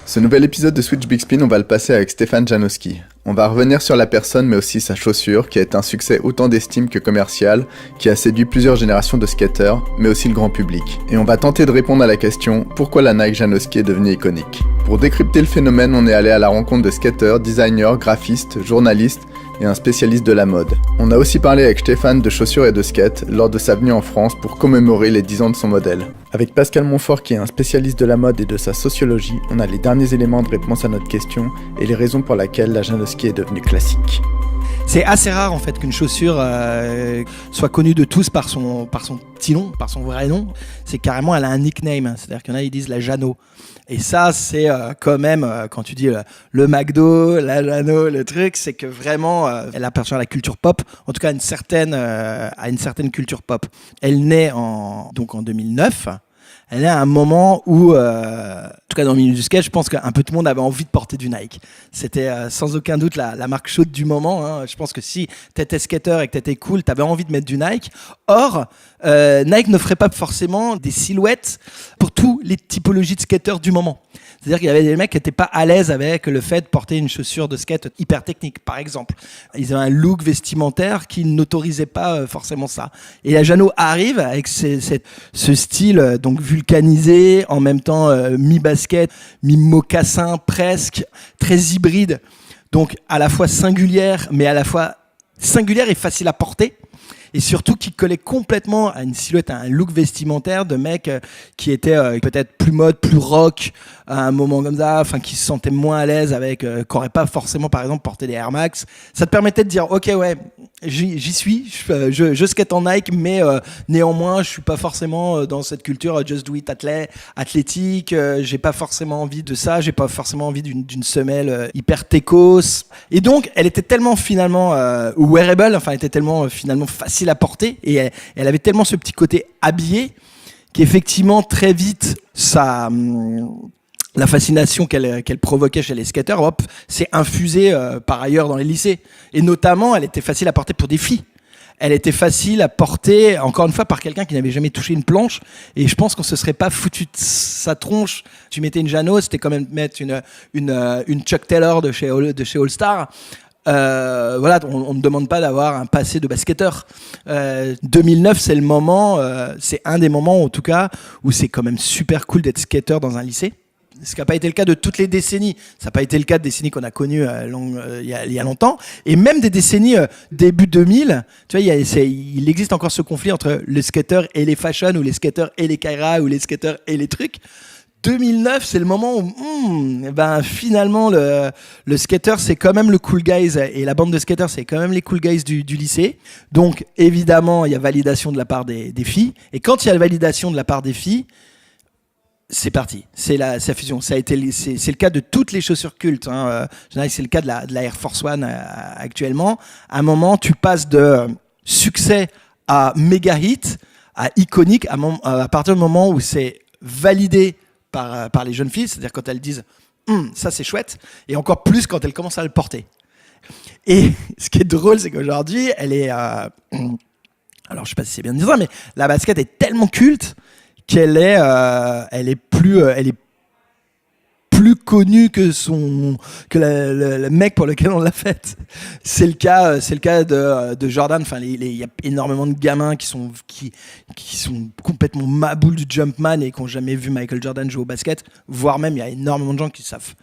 Ce nouvel épisode de Switch Big Spin, on va le passer avec Stéphane Janowski. On va revenir sur la personne mais aussi sa chaussure qui a été un succès autant d'estime que commercial, qui a séduit plusieurs générations de skateurs, mais aussi le grand public. Et on va tenter de répondre à la question pourquoi la Nike Janowski est devenue iconique. Pour décrypter le phénomène, on est allé à la rencontre de skateurs, designers, graphistes, journalistes et un spécialiste de la mode. On a aussi parlé avec Stéphane de chaussures et de skate lors de sa venue en France pour commémorer les 10 ans de son modèle. Avec Pascal Montfort qui est un spécialiste de la mode et de sa sociologie, on a les derniers éléments de réponse à notre question et les raisons pour lesquelles la Janowski est devenue classique. C'est assez rare en fait qu'une chaussure soit connue de tous par son petit nom, par son vrai nom. C'est carrément, elle a un nickname, c'est-à-dire qu'il y en a ils disent la Jano. Et ça c'est quand même, quand tu dis le McDo, la Jano, le truc, c'est que vraiment elle appartient à la culture pop, en tout cas à une certaine culture pop. Elle naît donc en 2009. Elle est à un moment où, en tout cas dans le milieu du skate, je pense qu'un peu tout le monde avait envie de porter du Nike. C'était sans aucun doute la marque chaude du moment. Hein. Je pense que si t'étais skater et que t'étais cool, t'avais envie de mettre du Nike. Or, Nike n'offrait pas forcément des silhouettes pour tous les typologies de skateurs du moment. C'est-à-dire qu'il y avait des mecs qui n'étaient pas à l'aise avec le fait de porter une chaussure de skate hyper technique, par exemple. Ils avaient un look vestimentaire qui n'autorisait pas forcément ça. Et la Jano arrive avec ce style donc vulcanisé, en même temps mi-basket, mi-mocassin presque, très hybride. Donc à la fois singulière, mais à la fois singulière et facile à porter. Et surtout qui collait complètement à une silhouette, à un look vestimentaire de mec qui était peut-être plus mode, plus rock à un moment comme ça, enfin qui se sentait moins à l'aise avec, qui n'aurait pas forcément par exemple porté des Air Max. Ça te permettait de dire ok ouais, j'y suis, je skate en Nike, mais néanmoins je suis pas forcément dans cette culture just do it athlétique, j'ai pas forcément envie de ça, j'ai pas forcément envie d'une semelle hyper techos. Et donc elle était tellement finalement wearable, enfin elle était tellement finalement facile à porter et elle avait tellement ce petit côté habillé qu'effectivement très vite la fascination qu'elle provoquait chez les skateurs s'est infusée par ailleurs dans les lycées, et notamment elle était facile à porter pour des filles. Elle était facile à porter, encore une fois, par quelqu'un qui n'avait jamais touché une planche. Et je pense qu'on se serait pas foutu de sa tronche. Tu mettais une Jano, c'était quand même mettre une Chuck Taylor de chez All Star. Voilà, on ne demande pas d'avoir un passé de basketteur. 2009, c'est le moment, c'est un des moments en tout cas où c'est quand même super cool d'être skateur dans un lycée. Ce qui n'a pas été le cas de toutes les décennies. Ça n'a pas été le cas de décennies qu'on a connues il y a longtemps. Et même des décennies début 2000, tu vois, il existe encore ce conflit entre les skateurs et les fashion, ou les skateurs et les kaira, ou les skateurs et les trucs. 2009, c'est le moment où finalement le skater c'est quand même le cool guys, et la bande de skaters c'est quand même les cool guys du lycée. Donc évidemment il y a validation de la part des filles, et quand il y a validation de la part des filles, c'est parti, c'est la fusion. C'est le cas de toutes les chaussures cultes. Hein. C'est le cas de la Air Force One actuellement. À un moment, tu passes de succès à méga hit, à iconique, à partir du moment où c'est validé par les jeunes filles, c'est-à-dire quand elles disent ça c'est chouette, et encore plus quand elles commencent à le porter. Et ce qui est drôle, c'est qu'aujourd'hui, elle est alors je sais pas si c'est bien de dire ça, mais la basket est tellement culte qu'elle est plus connue que le mec pour lequel on l'a faite. C'est le cas de Jordan. Enfin, il y a énormément de gamins qui sont complètement maboules du Jumpman et qui n'ont jamais vu Michael Jordan jouer au basket. Voire même, il y a énormément de gens qui savent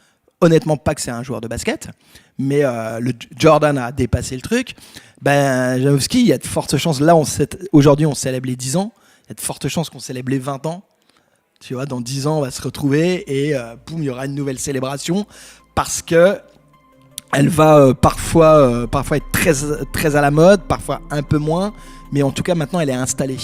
honnêtement pas que c'est un joueur de basket. Mais le Jordan a dépassé le truc. Janowski, il y a de fortes chances. Là, aujourd'hui, on célèbre les 10 ans. Il y a de fortes chances qu'on célèbre les 20 ans. Tu vois, dans 10 ans, on va se retrouver et boum, il y aura une nouvelle célébration, parce que elle va parfois être très, très à la mode, parfois un peu moins, mais en tout cas, maintenant, elle est installée.